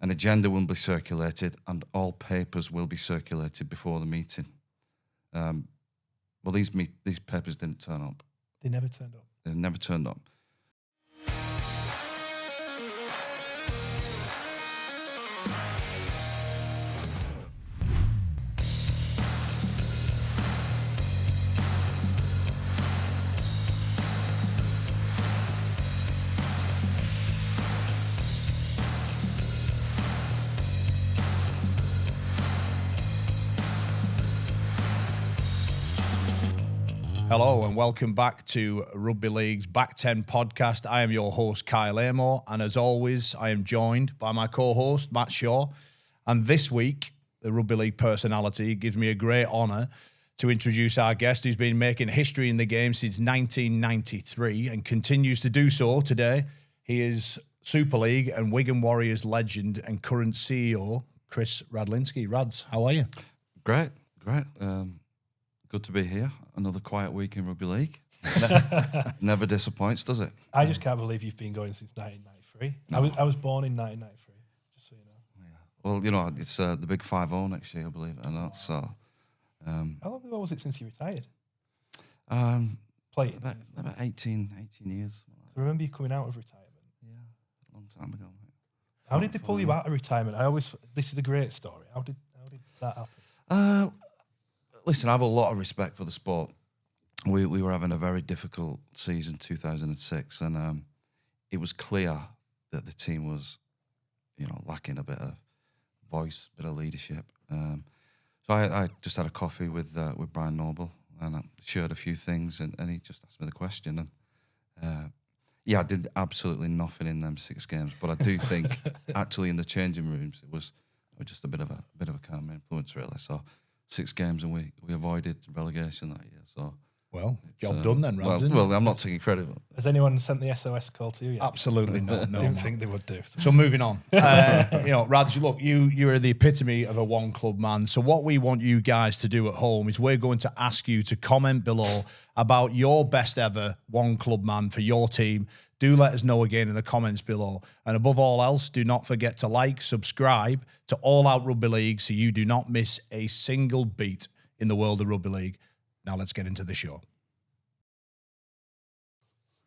An agenda will be circulated, and all papers will be circulated before the meeting. Well, these papers didn't turn up. They never turned up. They never turned up. Hello and welcome back to Rugby League's Back 10 podcast. I am your host, Kyle Amor, and as always, I am joined by my co-host, Matt Shaw. And this week, the Rugby League personality gives me a great honour to introduce our guest who's been making history in the game since 1993 and continues to do so today. He is Super League and Wigan Warriors legend and current CEO, Kris Radlinski. Rads, how are you? Great. Good to be here. Another quiet week in Rugby League. Never disappoints, does it? I just can't believe you've been going since 1993. No. I was born in 1993, just so you know. Yeah. Well, you know, it's the big 5-0 next year, believe it or not. So, how long ago was it since you retired? Playing? About 18 years. I remember you coming out of retirement. Yeah, a long time ago. Mate. How did they pull you out of retirement? This is a great story. How did that happen? Listen, I have a lot of respect for the sport. We were having a very difficult season, 2006, and it was clear that the team was, lacking a bit of voice, a bit of leadership. So I just had a coffee with Brian Noble, and I shared a few things, and he just asked me the question. And I did absolutely nothing in them 6 games, but I do think actually in the changing rooms it was just a bit of a calm influence, really. So 6 games and we avoided relegation that year. So job done then, Rads. Well, I'm not taking credit. Has anyone sent the SOS call to you yet? Absolutely not. No, I didn't think they would do. So moving on, Rads, look, you are the epitome of a one club man. So what we want you guys to do at home is we're going to ask you to comment below about your best ever one club man for your team. Do let us know again in the comments below. And above all else, do not forget to like, subscribe to All Out Rugby League so you do not miss a single beat in the world of Rugby League. Now let's get into the show.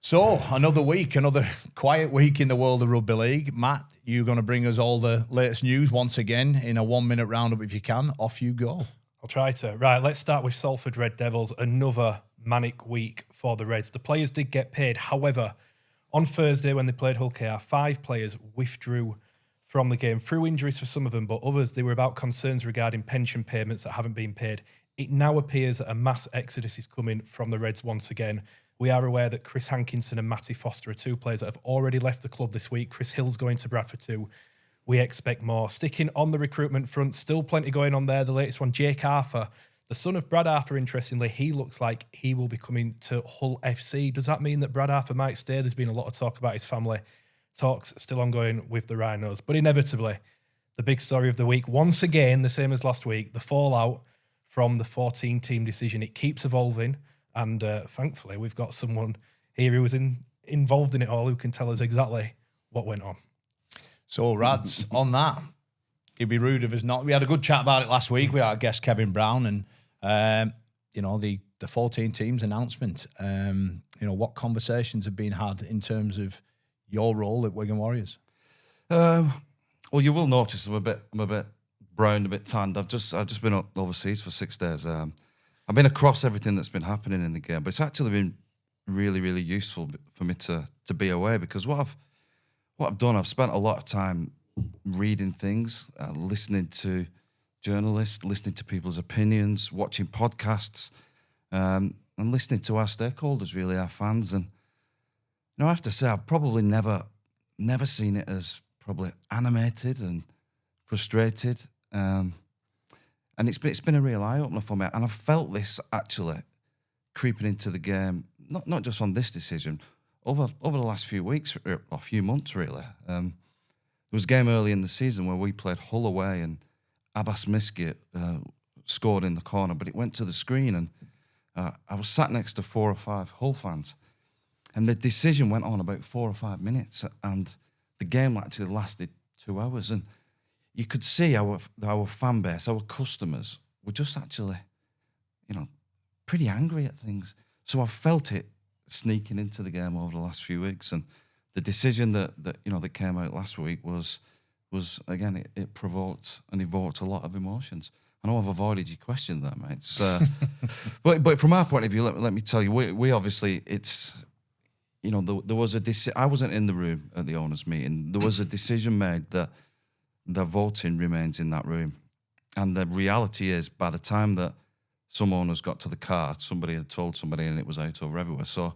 So, another week, another quiet week in the world of Rugby League. Matt, you're going to bring us all the latest news once again in a 1-minute roundup if you can. Off you go. I'll try to. Right, let's start with Salford Red Devils. Another manic week for the Reds. The players did get paid. However, on Thursday when they played Hull KR, 5 players withdrew from the game through injuries for some of them, but others, they were about concerns regarding pension payments that haven't been paid. It now appears that a mass exodus is coming from the Reds once again. We are aware that Chris Hankinson and Matty Foster are 2 players that have already left the club this week. Chris Hill's going to Bradford too. We expect more. Sticking on the recruitment front, still plenty going on there. The latest one, Jake Arthur, the son of Brad Arthur, interestingly, he looks like he will be coming to Hull FC. Does that mean that Brad Arthur might stay? There's been a lot of talk about his family. Talks still ongoing with the Rhinos. But inevitably, the big story of the week, once again, the same as last week, the fallout from the 14-team decision. It keeps evolving. And thankfully, we've got someone here who was involved in it all who can tell us exactly what went on. So, Rads, on that, it'd be rude of us not. We had a good chat about it last week with our guest, Kevin Brown, and, the 14 teams announcement. What conversations have been had in terms of your role at Wigan Warriors? Well, you will notice I'm a bit brown, a bit tanned. I've just been overseas for 6 days. I've been across everything that's been happening in the game, but it's actually been really, really useful for me to be away, because what I've done, I've spent a lot of time reading things, listening to journalists, listening to people's opinions, watching podcasts, and listening to our stakeholders, really, our fans. And I have to say, I've probably never seen it as probably animated and frustrated. And it's been a real eye-opener for me. And I've felt this actually creeping into the game, not just on this decision, over the last few weeks, or few months really. There was a game early in the season where we played Hull away and Abbas Miskit scored in the corner, but it went to the screen, and I was sat next to 4 or 5 Hull fans, and the decision went on about 4 or 5 minutes, and the game actually lasted 2 hours. And you could see our fan base, our customers were just actually, pretty angry at things. So I felt it sneaking into the game over the last few weeks, and the decision that came out last week was again, it provoked and evoked a lot of emotions. I know I've avoided your question there, mate. So, but from our point of view, let me tell you, we obviously, it's, there was a I wasn't in the room at the owners' meeting. There was a decision made that the voting remains in that room. And the reality is, by the time that some owners got to the car, somebody had told somebody and it was out over everywhere. So,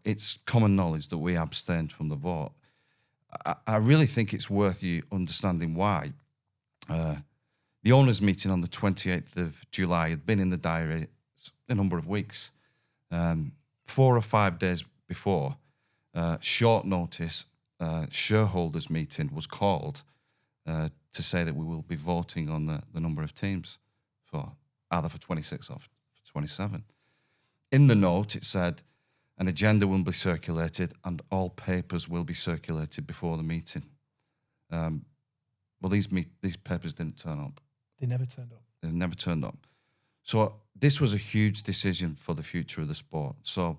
it's common knowledge that we abstained from the vote. I really think it's worth you understanding why. The owners' meeting on the 28th of July had been in the diary a number of weeks. 4 or 5 days before, short notice, shareholders' meeting was called to say that we will be voting on the number of teams for either for 26 or for 27. In the note, it said, an agenda will be circulated and all papers will be circulated before the meeting. Well, these papers didn't turn up. They never turned up. They never turned up. So this was a huge decision for the future of the sport. So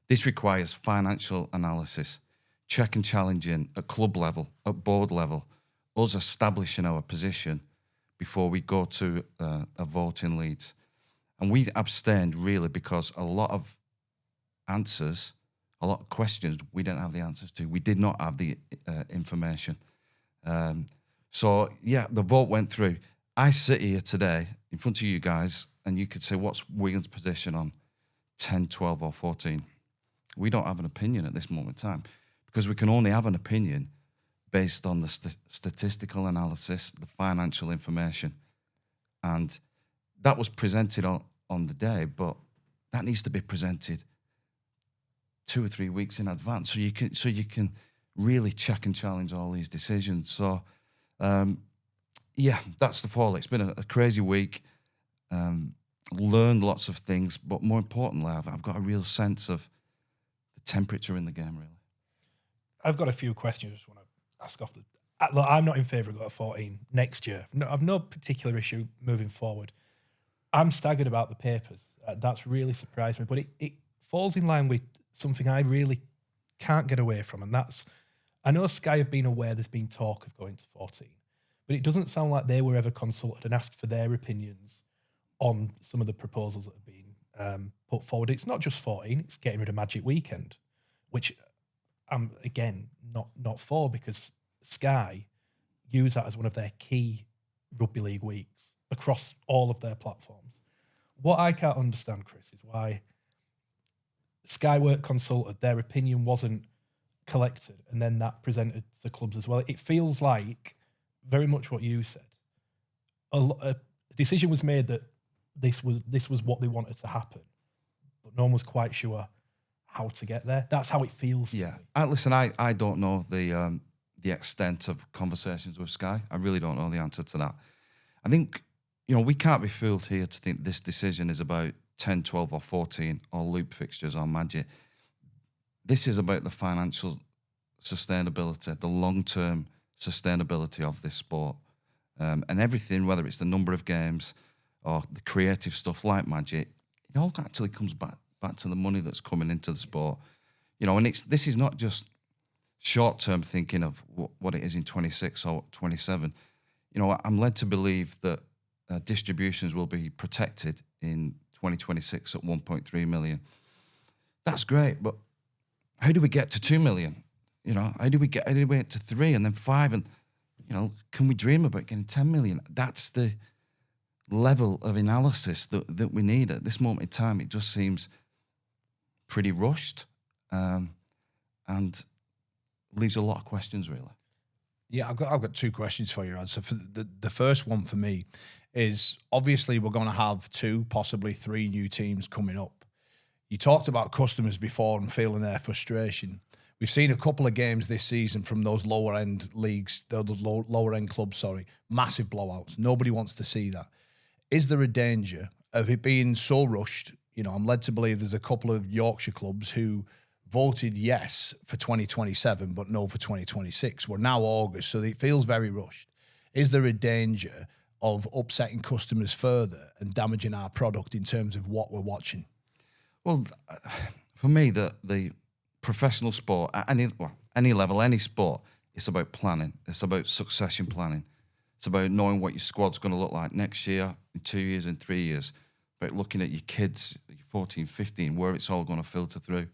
this requires financial analysis, check and challenging at club level, at board level, us establishing our position before we go to a vote in Leeds. And we abstained really because a lot of answers, a lot of questions we didn't have the answers to. We did not have the information. So, yeah, the vote went through. I sit here today in front of you guys and you could say, what's Wigan's position on 10, 12 or 14? We don't have an opinion at this moment in time because we can only have an opinion based on the statistical analysis, the financial information. And that was presented on the day, but that needs to be presented 2 or 3 weeks in advance so you can really check and challenge all these decisions. So, that's the fall. It's been a crazy week. Learned lots of things, but more importantly, I've got a real sense of the temperature in the game, really. I've got a few questions I just want to ask off look, I'm not in favour of going to 14 next year. No, I've no particular issue moving forward. I'm staggered about the papers. That's really surprised me, but it falls in line with something I really can't get away from, and that's, I know Sky have been aware there's been talk of going to 14, but it doesn't sound like they were ever consulted and asked for their opinions on some of the proposals that have been put forward. It's not just 14, it's getting rid of Magic Weekend, which I'm, again, not for, because Sky use that as one of their key rugby league weeks across all of their platforms. What I can't understand, Kris, is why Sky weren't consulted, their opinion wasn't collected, and then that presented to clubs as well. It feels like very much what you said. A decision was made that this was what they wanted to happen, but no one was quite sure how to get there. That's how it feels. Yeah, listen, I don't know the extent of conversations with Sky. I really don't know the answer to that. I think we can't be fooled here to think this decision is about 10, 12 or 14 or loop fixtures or Magic. This is about the financial sustainability, the long-term sustainability of this sport. And everything, whether it's the number of games or the creative stuff like Magic, it all actually comes back to the money that's coming into the sport. And this is not just short-term thinking of what it is in 26 or 27. I'm led to believe that distributions will be protected in 2026 at 1.3 million. That's great, but how do we get to 2 million? How do we get to 3 and then 5? And, can we dream about getting 10 million? That's the level of analysis that we need at this moment in time. It just seems pretty rushed and leaves a lot of questions, really. Yeah, I've got 2 questions for you, Rod. So for the first one for me is, obviously we're going to have 2, possibly 3 new teams coming up. You talked about customers before and feeling their frustration. We've seen a couple of games this season from those lower end leagues, those lower end clubs, massive blowouts. Nobody wants to see that. Is there a danger of it being so rushed? I'm led to believe there's a couple of Yorkshire clubs who voted yes for 2027, but no for 2026. We're now August, so it feels very rushed. is there a danger of upsetting customers further and damaging our product in terms of what we're watching? Well, for me, the professional sport at any level, any sport, it's about planning. It's about succession planning. It's about knowing what your squad's going to look like next year, in 2 years, in 3 years. About looking at your kids, 14, 15, where it's all going to filter through.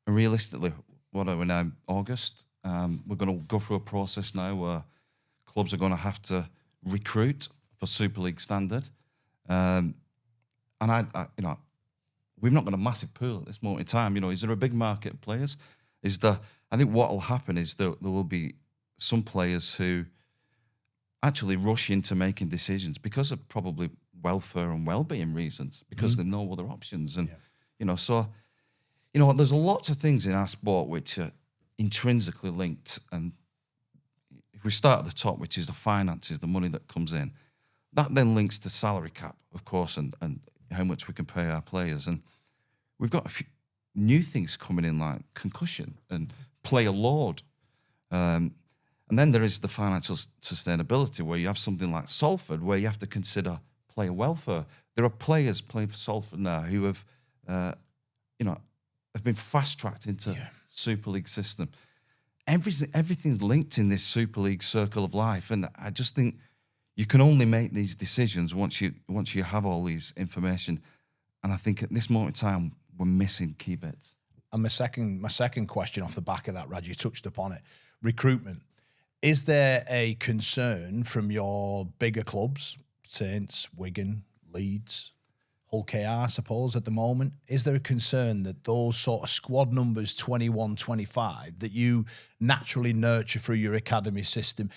And realistically, what are we now, August? We're going to go through a process now where clubs are going to have to recruit for Super League standard. And we've not got a massive pool at this moment in time. Is there a big market of players? I think what will happen is there will be some players who actually rush into making decisions because of probably welfare and well-being reasons, because they know other options. And, there's lots of things in our sport which are intrinsically linked. And if we start at the top, which is the finances, the money that comes in, that then links to salary cap, of course, and how much we can pay our players. And we've got a few new things coming in like concussion and player load. And then there is the financial sustainability, where you have something like Salford, where you have to consider player welfare. There are players playing for Salford now who have been fast-tracked into Super League system. Everything's linked in this Super League circle of life, and I just think you can only make these decisions once you have all these information. And I think at this moment in time, we're missing key bits. And my second question off the back of that, Rad, you touched upon it, recruitment. Is there a concern from your bigger clubs, Saints, Wigan, Leeds, Hull KR, I suppose, at the moment? Is there a concern that those sort of squad numbers, 21, 25, that you naturally nurture through your academy system,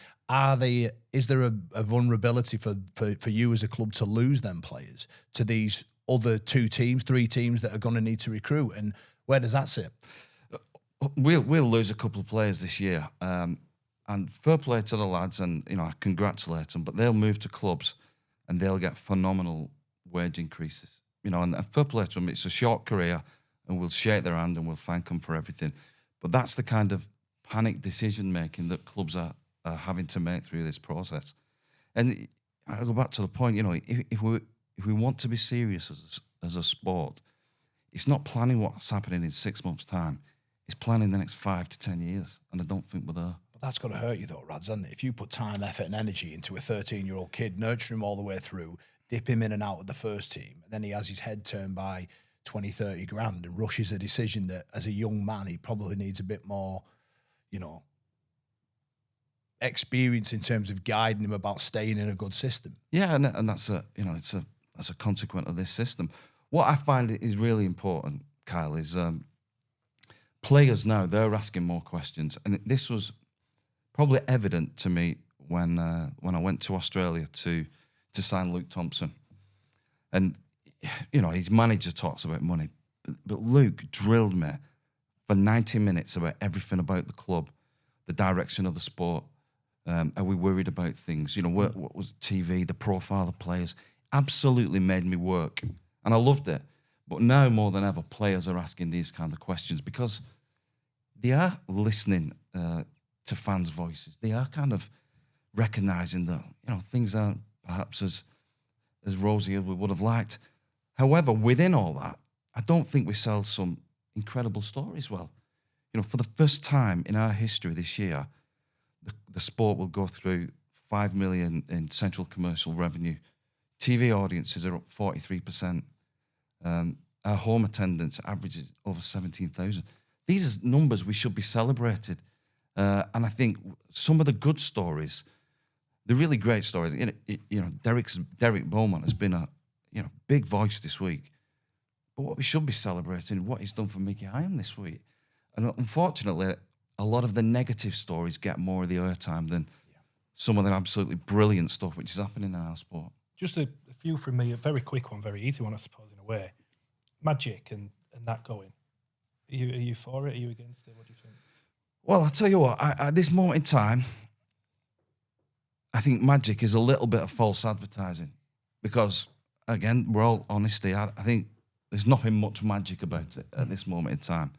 is there a vulnerability for you as a club to lose them players to these other 2 teams, 3 teams that are going to need to recruit? And where does that sit? We'll lose a couple of players this year. And fair play to the lads, and I congratulate them, but they'll move to clubs and they'll get phenomenal wage increases. And fair play to them. It's a short career, and we'll shake their hand and we'll thank them for everything. But that's the kind of panic decision making that clubs are having to make through this process. And I go back to the point. If we want to be serious as a sport, it's not planning what's happening in 6 months' time. It's planning the next 5 to 10 years, and I don't think we're there. That's got to hurt you though, Rads, hasn't it? If you put time, effort and energy into a 13-year-old kid, nurture him all the way through, dip him in and out of the first team, and then he has his head turned by 20, 30 grand and rushes a decision that as a young man, he probably needs a bit more, experience in terms of guiding him about staying in a good system. Yeah, and that's that's a consequence of this system. What I find is really important, Kyle, is players now, they're asking more questions. And this was probably evident to me when I went to Australia to sign Luke Thompson. And, his manager talks about money, but Luke drilled me for 90 minutes about everything about the club, the direction of the sport. Are we worried about things? What was TV, the profile of players? Absolutely made me work. And I loved it. But now more than ever, players are asking these kind of questions because they are listening to fans' voices. They are kind of recognising that, things aren't perhaps as rosy as we would have liked. However, within all that, I don't think we sell some incredible stories well. For the first time in our history this year, the sport will go through 5 million in central commercial revenue. TV audiences are up 43%. Our home attendance averages over 17,000. These are numbers we should be celebrated. And I think some of the good stories, the really great stories, Derek Beaumont has been a big voice this week. But what we should be celebrating is what he's done for Mickey Hyam this week. And unfortunately, a lot of the negative stories get more of the airtime than some of the absolutely brilliant stuff which is happening in our sport. Just a few from me, a very quick one, very easy one, I suppose, in a way. Magic and that going. Are you for it? Are you against it? What do you think? Well, I'll tell you what, at this moment in time, I think magic is a little bit of false advertising because, again, we're all honesty. I think there's nothing much magic about it at this moment in time.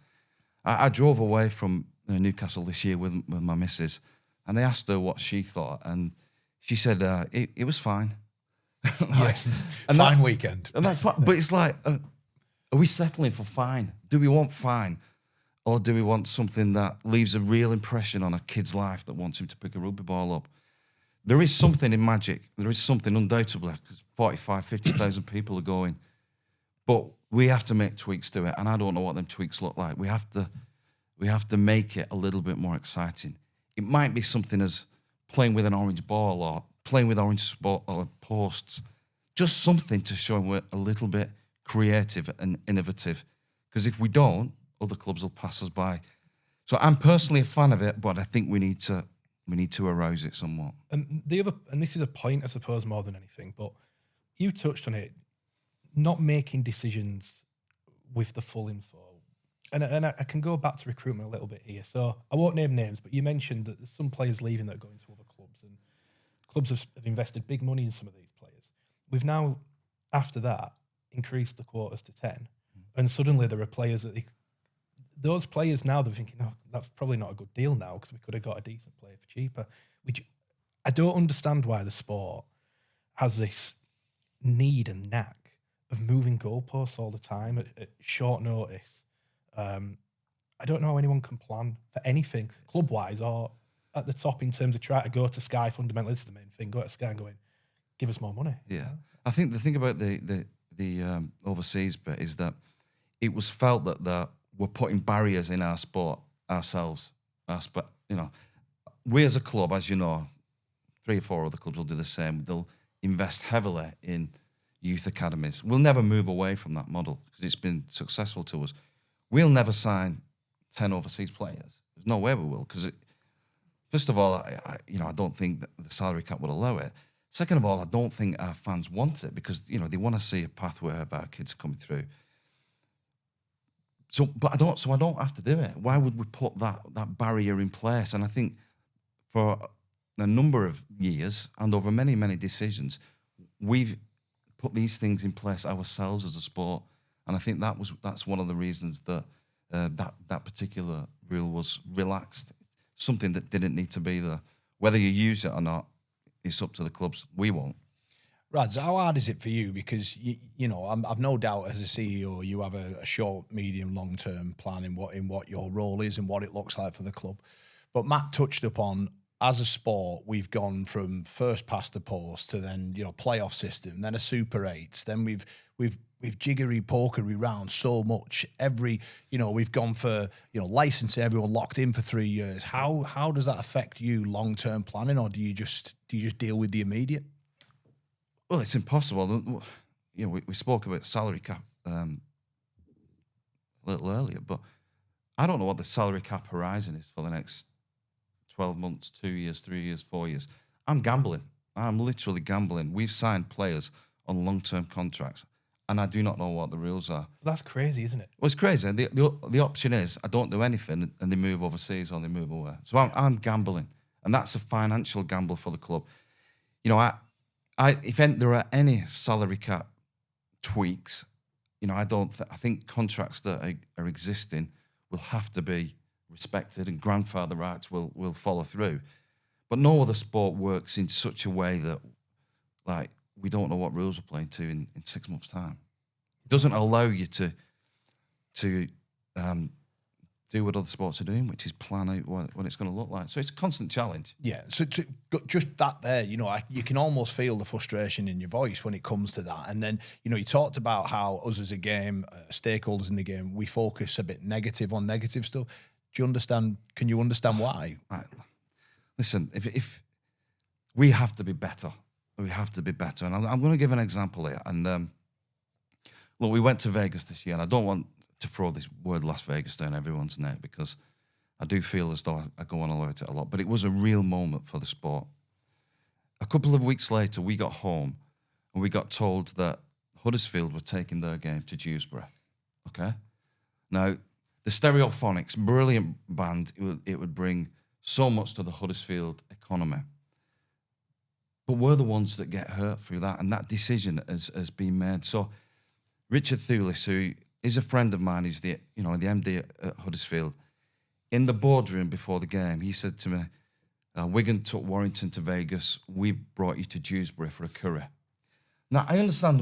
I drove away from Newcastle this year with my missus, and I asked her what she thought, and she said it was fine. Yeah. And Fine weekend. And that's fine. But it's like, are we settling for fine? Do we want fine? Or do we want something that leaves a real impression on a kid's life that wants him to pick a rugby ball up? There is something in magic. There is something undoubtedly, because 45, 50,000 people are going. But we have to make tweaks to it. And I don't know what them tweaks look like. We have to make it a little bit more exciting. It might be something as playing with an orange ball or playing with orange spot or posts. Just something to show we're a little bit creative and innovative. Because if we don't, other clubs will pass us by. So I'm personally a fan of it, but I think we need to arouse it somewhat. And this is a point, I suppose, more than anything, but you touched on it, not making decisions with the full info. And I can go back to recruitment a little bit here. So I won't name names, but you mentioned that there's some players leaving that are going to other clubs, and clubs have invested big money in some of these players. We've now, after that, increased the quotas to 10. And suddenly there are players that those players now, they're thinking, oh, that's probably not a good deal now because we could have got a decent player for cheaper. I don't understand why the sport has this need and knack of moving goalposts all the time at short notice. I don't know how anyone can plan for anything, club-wise or at the top, in terms of trying to go to Sky. Fundamentally, this is the main thing. Go to Sky and going, give us more money. Yeah. I think the thing about the overseas bit is that it was felt that we're putting barriers in our sport ourselves. We as a club, as you know, 3 or 4 other clubs will do the same. They'll invest heavily in youth academies. We'll never move away from that model because it's been successful to us. We'll never sign 10 overseas players. There's no way we will, because first of all, I don't think that the salary cap would allow it. Second of all, I don't think our fans want it because they want to see a pathway of our kids coming through. So I don't have to do it. Why would we put that barrier in place? And I think for a number of years and over many, many decisions, we've put these things in place ourselves as a sport. And I think that's one of the reasons that that particular rule was relaxed. Something that didn't need to be there. Whether you use it or not, it's up to the clubs. We won't. Rads, how hard is it for you? Because I've no doubt as a CEO, you have a short, medium, long-term plan in what your role is and what it looks like for the club. But Matt touched upon, as a sport, we've gone from first past the post to then playoff system, then a Super 8s, then we've jiggery-pokery round so much. We've gone for licensing everyone locked in for 3 years. How does that affect you long-term planning, or do you just deal with the immediate? Well, it's impossible. We spoke about salary cap a little earlier, but I don't know what the salary cap horizon is for the next 12 months, 2 years, 3 years, 4 years. I'm gambling. I'm literally gambling. We've signed players on long-term contracts, and I do not know what the rules are. That's crazy, isn't it? Well, it's crazy. The option is I don't do anything and they move overseas or they move away. So I'm gambling, and that's a financial gamble for the club. If there are any salary cap tweaks, I think contracts that are existing will have to be respected, and grandfather rights will follow through. But no other sport works in such a way that, like, we don't know what rules we're playing to in 6 months' time. It doesn't allow you to do what other sports are doing, which is plan out what it's going to look like. So it's a constant challenge. Yeah, so just that there, you can almost feel the frustration in your voice when it comes to that. And then, you talked about how us as a game, stakeholders in the game, we focus a bit negative on negative stuff. Do you understand? Can you understand why? Listen, if we have to be better. We have to be better. And I'm going to give an example here. And look, we went to Vegas this year, and I don't want to throw this word Las Vegas down everyone's neck because I do feel as though I go on about it a lot. But it was a real moment for the sport. A couple of weeks later, we got home and we got told that Huddersfield were taking their game to Dewsbury. Okay? Now, the Stereophonics, brilliant band, it would bring so much to the Huddersfield economy. But we're the ones that get hurt through that, and that decision has been made. So Richard Thulis, who is a friend of mine, who's the MD at Huddersfield, in the boardroom before the game, he said to me, Wigan took Warrington to Vegas. We've brought you to Dewsbury for a curry. Now I understand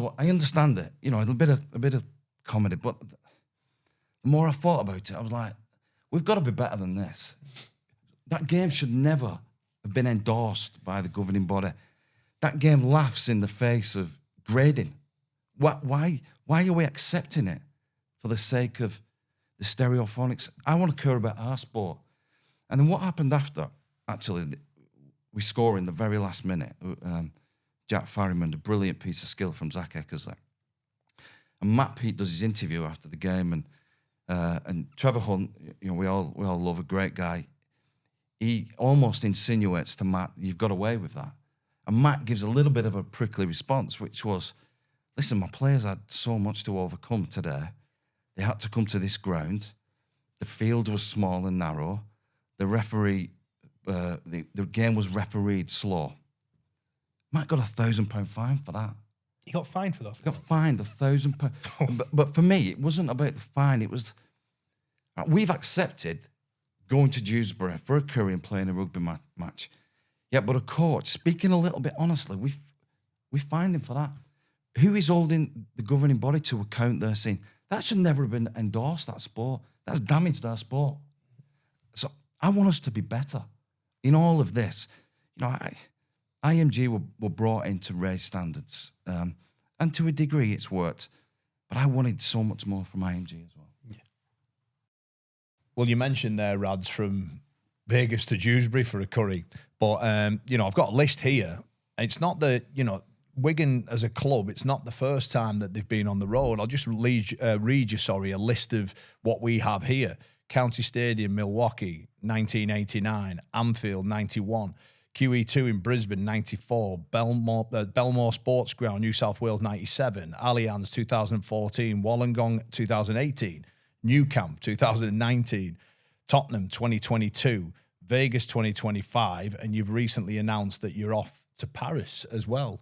it. You know, a bit of comedy, but the more I thought about it, I was like, we've got to be better than this. That game should never have been endorsed by the governing body. That game laughs in the face of grading. Why are we accepting it for the sake of the stereophonics? I want to care about our sport. And then what happened after? Actually, we score in the very last minute. Jack Farriman, a brilliant piece of skill from Zach Eckersley. And Matt Peat does his interview after the game, and Trevor Hunt, you know, we all love, a great guy. He almost insinuates to Matt, "You've got away with that." And Matt gives a little bit of a prickly response, which was, "Listen, my players had so much to overcome today. They had to come to this ground. The field was small and narrow. The referee, the game was refereed slow." Matt got £1,000 fine for that. He got fined for those. He got fined £1,000. But for me, it wasn't about the fine. It was, we've accepted going to Dewsbury for a curry and playing a rugby match. Yeah, but a coach, speaking a little bit honestly, we fined him for that. Who is holding the governing body to account there, saying that should never have been endorsed, that sport? That's damaged our sport. So I want us to be better in all of this. You know, IMG were brought in to raise standards, and to a degree it's worked, but I wanted so much more from IMG as well. Yeah. Well, you mentioned there, Rads, from Vegas to Dewsbury for a curry, but you know, I've got a list here. It's not the, you know, Wigan as a club, it's not the first time that they've been on the road. I'll just read you a list of what we have here. County Stadium, Milwaukee, 1989. Anfield, 91. QE2 in Brisbane, 94. Belmore Sports Ground, New South Wales, 97. Allianz, 2014. Wollongong, 2018. New Camp, 2019. Tottenham, 2022. Vegas, 2025. And you've recently announced that you're off to Paris as well.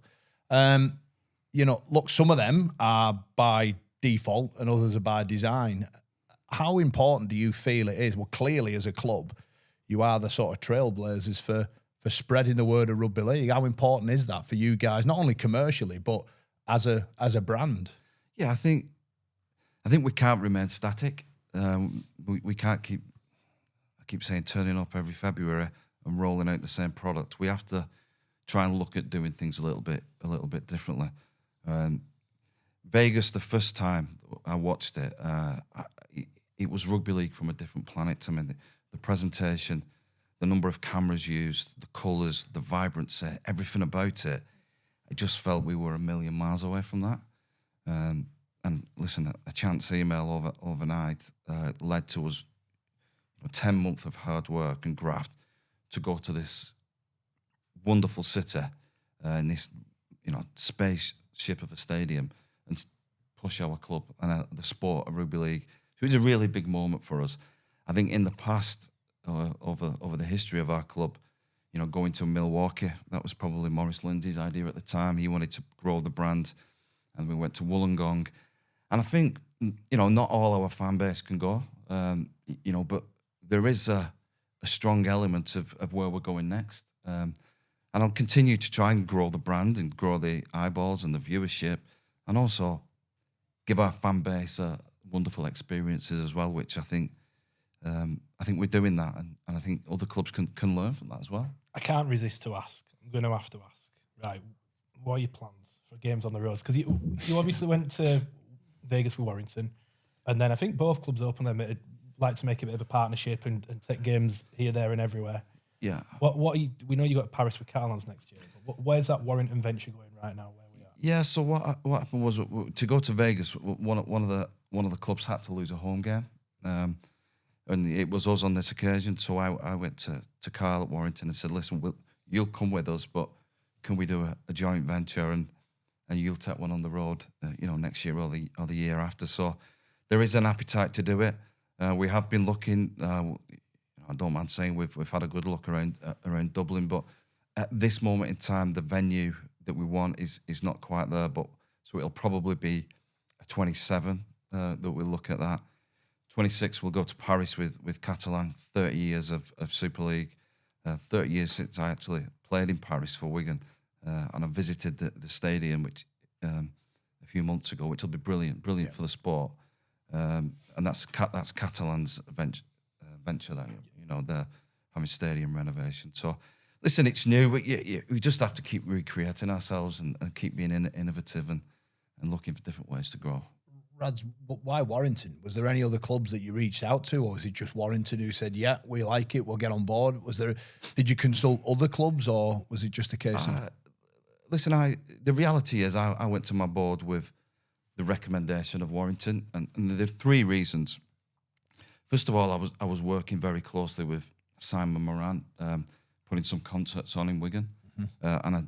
You know, look, some of them are by default and others are by design. How important do you feel it is? Well, clearly as a club, you are the sort of trailblazers for spreading the word of rugby league. How important is that for you guys, not only commercially, but as a brand? Yeah, I think we can't remain static. We can't I keep saying turning up every February and rolling out the same product. We have to try and look at doing things a little bit differently. Vegas, the first time I watched it, it was rugby league from a different planet. I mean, the presentation, the number of cameras used, the colours, the vibrancy, everything about it. I just felt we were a million miles away from that. And listen, a chance email overnight led to us 10 months of hard work and graft to go to this wonderful city in this spaceship of a stadium and push our club and the sport of rugby league. So it was a really big moment for us. I think in the past, over the history of our club, you know, going to Milwaukee, that was probably Maurice Lindsay's idea at the time. He wanted to grow the brand, and we went to Wollongong. And I think, you know, not all our fan base can go, you know, but there is a strong element of where we're going next. And I'll continue to try and grow the brand and grow the eyeballs and the viewership, and also give our fan base wonderful experiences as well, which I think we're doing that, and I think other clubs can learn from that as well. I can't resist to ask. I'm going to have to ask. Right, what are your plans for games on the roads? Because you obviously went to Vegas with Warrington, and then I think both clubs openly like to make a bit of a partnership and take games here, there, and everywhere. Yeah. We know you got Paris with Catalans next year. But where's that Warrington venture going right now? Where we are? Yeah. So what happened was, to go to Vegas, one of the clubs had to lose a home game. And it was us on this occasion, so I went to Carl at Warrington and said, "Listen, you'll come with us, but can we do a joint venture and you'll take one on the road, next year or the year after?" So there is an appetite to do it. We have been looking. I don't mind saying we've had a good look around Dublin, but at this moment in time, the venue that we want is not quite there. But so it'll probably be a 27 that we'll look at that. 26, we'll go to Paris with Catalan, 30 years of Super League. 30 years since I actually played in Paris for Wigan, and I visited the stadium which a few months ago, which will be brilliant for the sport. And that's Catalan's venture that, they're having stadium renovation. So, listen, it's new. We just have to keep recreating ourselves and keep being innovative and looking for different ways to grow. Rads, why Warrington? Was there any other clubs that you reached out to, or was it just Warrington who said, yeah, we like it, we'll get on board? Did you consult other clubs, or was it just a case of... Listen, the reality is I went to my board with the recommendation of Warrington, and there are three reasons. First of all, I was working very closely with Simon Moran, putting some concerts on in Wigan, and I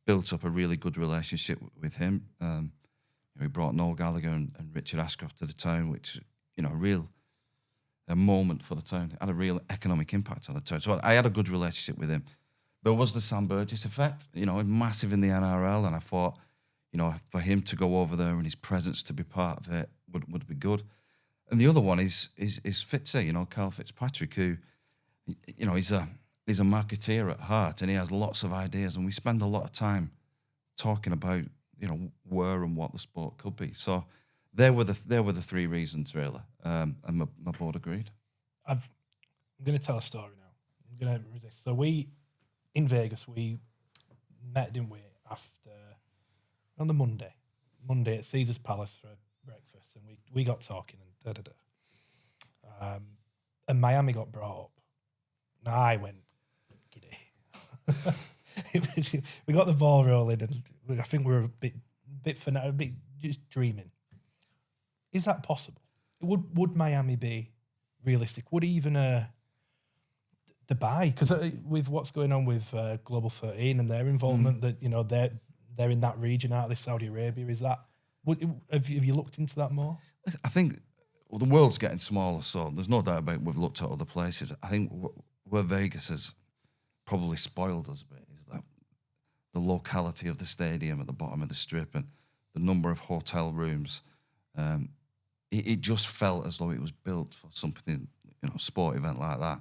built up a really good relationship with him. We brought Noel Gallagher and Richard Ashcroft to the town, which, a moment for the town. It had a real economic impact on the town. So I had a good relationship with him. There was the Sam Burgess effect, massive in the NRL, and I thought, for him to go over there and his presence to be part of it would be good. And the other one is Fitzy, Carl Fitzpatrick, who, he's a marketeer at heart, and he has lots of ideas, and we spend a lot of time talking about where and what the sport could be. So there were the three reasons really, and my board agreed. I'm going to tell a story now. So in Vegas we met, didn't we, after on the Monday at Caesar's Palace for breakfast, and we got talking and and Miami got brought up. I went giddy. We got the ball rolling, and I think we were a bit fanatic, a bit just dreaming. Is that possible? Would Miami be realistic? Would even Dubai, because with what's going on with Global 13 and their involvement, that they're in that region out of the Saudi Arabia, is that? Have you looked into that more? I think the world's getting smaller, so there's no doubt about it. We've looked at other places. I think where Vegas has probably spoiled us a bit is that the locality of the stadium at the bottom of the strip and the number of hotel rooms. It just felt as though it was built for something, sport event like that.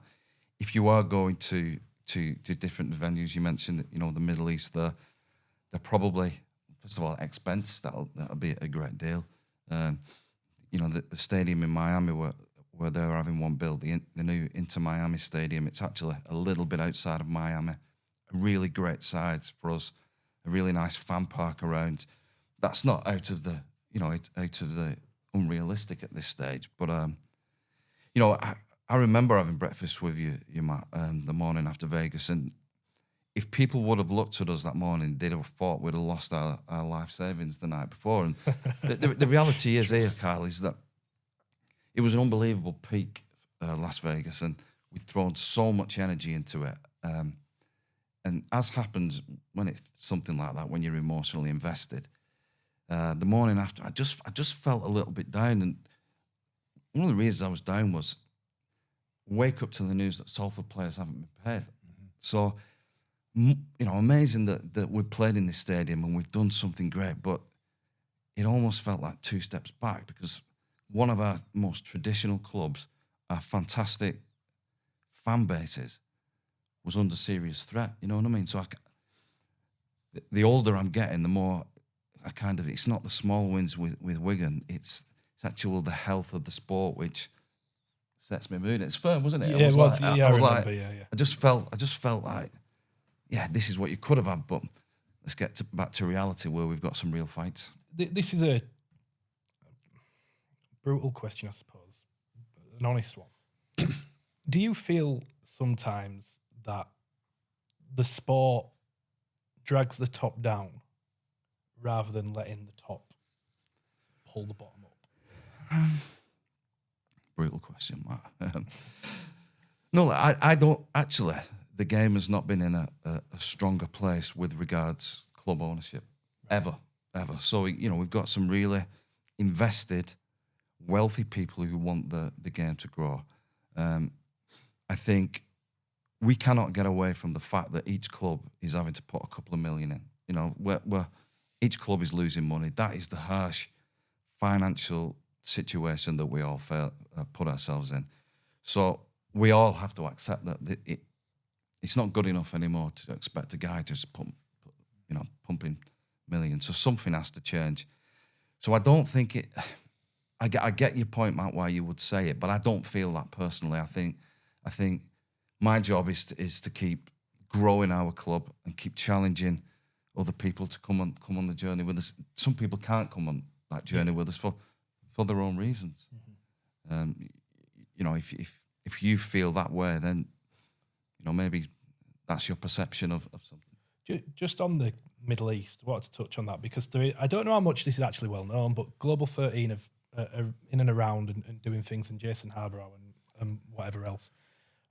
If you are going to different venues, you mentioned, the Middle East, they're probably, first of all, expense. That'll be a great deal. The stadium in Miami where they're having one built, the new Inter Miami Stadium, it's actually a little bit outside of Miami. A really great size for us, a really nice fan park around. That's not out of the unrealistic at this stage. But I remember having breakfast with you Matt, the morning after Vegas, and if people would have looked at us that morning, they'd have thought we'd have lost our life savings the night before. And the reality is here, Kyle, is that it was an unbelievable peak, Las Vegas, and we've thrown so much energy into it. And as happens when it's something like that, when you're emotionally invested, the morning after, I just felt a little bit down. And one of the reasons I was down was wake up to the news that Salford players haven't been paid. Mm-hmm. So, amazing that we played in this stadium and we've done something great, but it almost felt like two steps back, because one of our most traditional clubs, our fantastic fan bases, was under serious threat. You know what I mean? So the older I'm getting, the more it's not the small wins with Wigan, it's actually the health of the sport which sets me moving. It's firm, wasn't it? Yeah, it was. I remember. Yeah. I just felt like, yeah, this is what you could have had, but let's get back to reality where we've got some real fights. This is a brutal question, I suppose, an honest one. Do you feel sometimes that the sport drags the top down rather than letting the top pull the bottom up? Brutal question, Matt. No, I don't actually. The game has not been in a stronger place with regards club ownership ever. So we've got some really invested, wealthy people who want the game to grow. I think we cannot get away from the fact that each club is having to put a couple of million in. Where each club is losing money. That is the harsh financial situation that we all put ourselves in. So we all have to accept that it's not good enough anymore to expect a guy to just pumping millions. So something has to change. So I don't think it. I get your point, Matt, why you would say it, but I don't feel that personally. I think my job is to keep growing our club and keep challenging other people to come on the journey with us. Some people can't come on that journey with us for their own reasons. If you feel that way, then maybe that's your perception of something. Just on the Middle East, I wanted to touch on that because I don't know how much this is actually well known, but Global 13 are in and around and doing things in Jason Harborough and whatever else.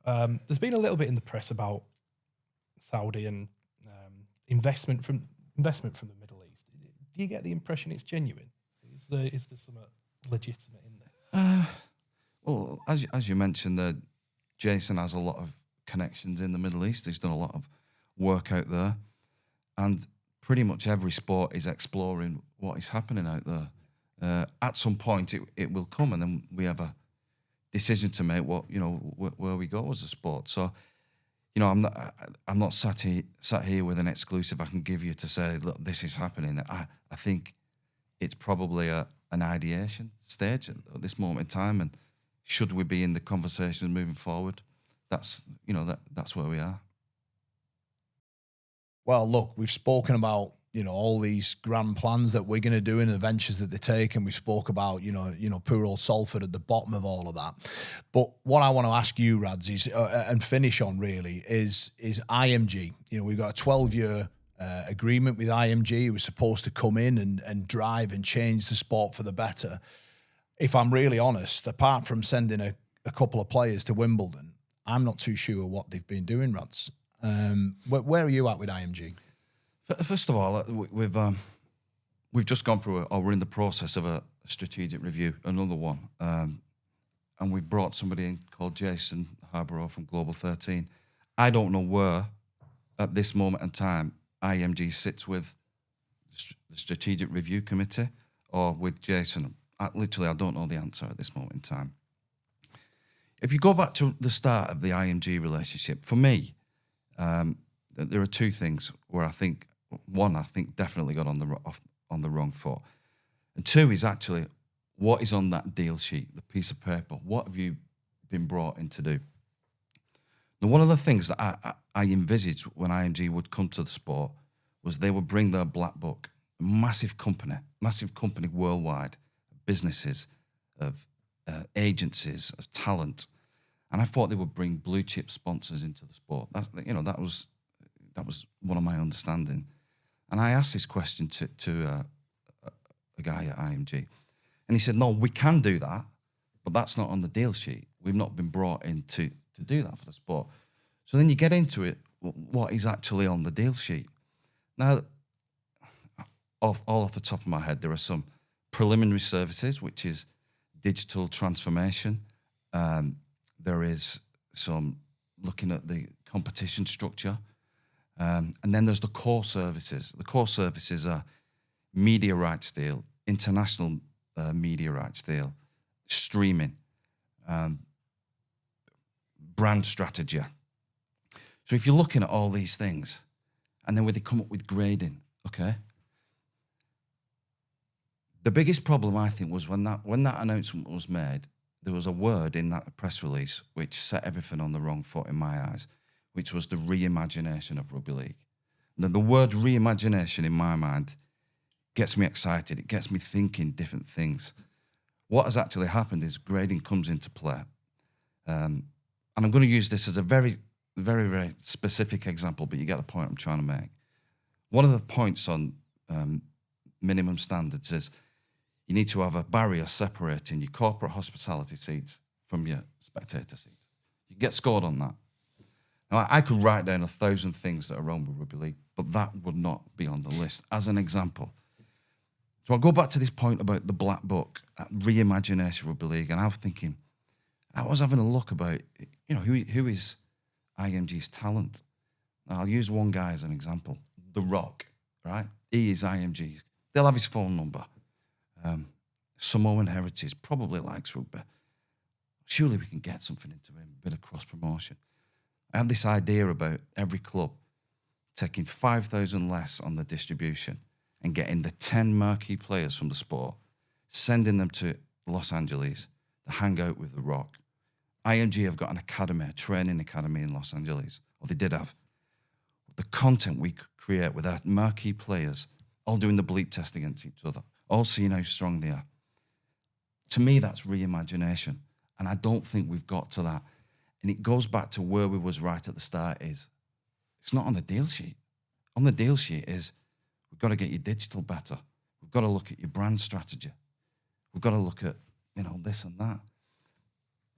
There's been a little bit in the press about Saudi and investment from the Middle East. Do you get the impression it's genuine? Is there some legitimate in there? Well, as you mentioned, Jason has a lot of connections in the Middle East. He's done a lot of work out there, and pretty much every sport is exploring what is happening out there. At some point, it will come, and then we have a decision to make. Where we go as a sport. So, I'm not sat here with an exclusive I can give you to say, look, this is happening. I think it's probably an ideation stage at this moment in time, and should we be in the conversations moving forward, that's where we are. Well, look, we've spoken about all these grand plans that we're going to do and the ventures that they take, and we spoke about poor old Salford at the bottom of all of that. But what I want to ask you, Rads, is and finish on really is IMG. We've got a 12-year agreement with IMG. Who was supposed to come in and drive and change the sport for the better. If I'm really honest, apart from sending a couple of players to Wimbledon, I'm not too sure what they've been doing, Rads. Where are you at with IMG? First of all, we've just gone through, or we're in the process of a strategic review, another one, and we brought somebody in called Jason Harborough from Global 13. I don't know where, at this moment in time, IMG sits with the strategic review committee or with Jason. I don't know the answer at this moment in time. If you go back to the start of the IMG relationship, for me, there are two things where I think definitely got on the wrong foot, and two is actually what is on that deal sheet, the piece of paper. What have you been brought in to do? Now, one of the things that I envisaged when IMG would come to the sport was they would bring their black book, a massive company worldwide, businesses, of agencies, of talent, and I thought they would bring blue chip sponsors into the sport. That was one of my understanding. And I asked this question to a guy at IMG, and he said, "No, we can do that, but that's not on the deal sheet. We've not been brought in to do that for the sport." So then you get into it, what is actually on the deal sheet. Now, all off the top of my head, there are some preliminary services, which is digital transformation. There is some looking at the competition structure. And then there's the core services. The core services are media rights deal, international media rights deal, streaming, brand strategy. So if you're looking at all these things, and then when they come up with grading, okay? The biggest problem, I think, was when that announcement was made, there was a word in that press release which set everything on the wrong foot in my eyes, which was the reimagination of rugby league. Now, the word reimagination in my mind gets me excited. It gets me thinking different things. What has actually happened is grading comes into play. And I'm going to use this as a very, very, very specific example, but you get the point I'm trying to make. One of the points on minimum standards is you need to have a barrier separating your corporate hospitality seats from your spectator seats. You get scored on that. Now, I could write down 1,000 things that are wrong with rugby league, but that would not be on the list as an example. So I'll go back to this point about the black book, reimagination of rugby league, and I was thinking, I was having a look about, who is IMG's talent. Now, I'll use one guy as an example, The Rock, right? He is IMG's. They'll have his phone number. Samoan heritage, probably likes rugby. Surely we can get something into him, a bit of cross-promotion. I have this idea about every club taking 5,000 less on the distribution and getting the 10 marquee players from the sport, sending them to Los Angeles to hang out with The Rock. IMG have got an academy, a training academy in Los Angeles, or they did have. The content we create with our marquee players, all doing the bleep test against each other, all seeing how strong they are. To me, that's reimagination. And I don't think we've got to that. And it goes back to where we was right at the start is, it's not on the deal sheet. On the deal sheet is, we've got to get your digital better. We've got to look at your brand strategy. We've got to look at, this and that.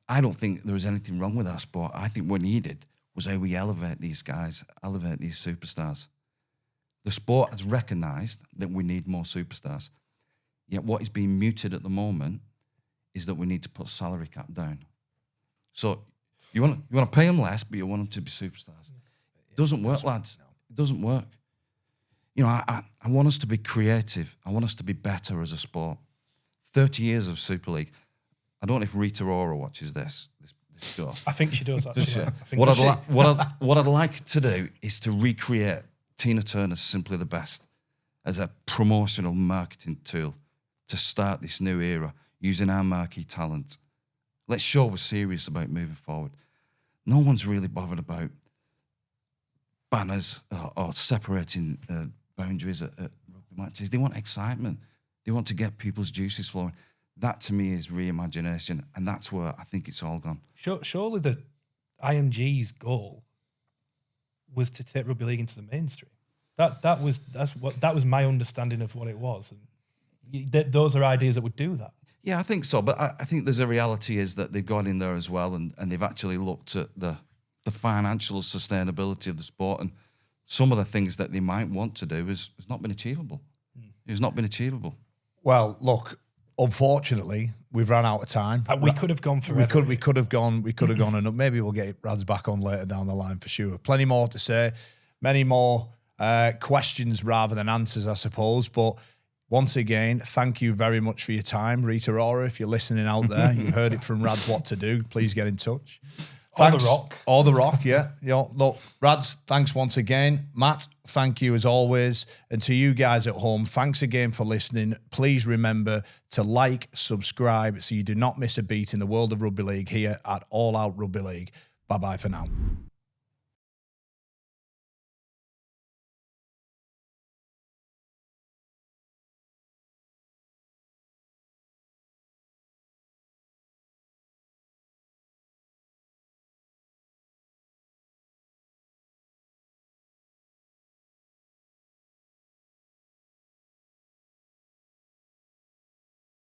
I don't think there was anything wrong with our sport. I think what needed was how we elevate these guys, elevate these superstars. The sport has recognised that we need more superstars. Yet what is being muted at the moment is that we need to put salary cap down. So you want to pay them less, but you want them to be superstars. It doesn't work, lads. It doesn't work. I want us to be creative. I want us to be better as a sport. 30 years of Super League. I don't know if Rita Ora watches this show. I think she does, actually. Does she? I think What I'd like to do is to recreate Tina Turner's Simply the Best as a promotional marketing tool to start this new era using our marquee talent. Let's show we're serious about moving forward. No one's really bothered about banners or separating boundaries at rugby matches. They want excitement. They want to get people's juices flowing. That to me is reimagination, and that's where I think it's all gone. Surely the IMG's goal was to take rugby league into the mainstream. That was my understanding of what it was. And those are ideas that would do that. Yeah, I think so. But I think there's a reality is that they've gone in there as well, and they've actually looked at the financial sustainability of the sport, and some of the things that they might want to do has not been achievable. It's not been achievable. Well, look, unfortunately, we've run out of time. We could have gone forever. We could have gone, and maybe we'll get Rads back on later down the line for sure. Plenty more to say, many more questions rather than answers, I suppose. But once again, thank you very much for your time, Rita Ora. If you're listening out there, you heard it from Rads what to do. Please get in touch. Thanks. Or The Rock. Yeah. Look, Rads, thanks once again. Matt, thank you as always. And to you guys at home, thanks again for listening. Please remember to like, subscribe, so you do not miss a beat in the world of rugby league here at All Out Rugby League. Bye-bye for now.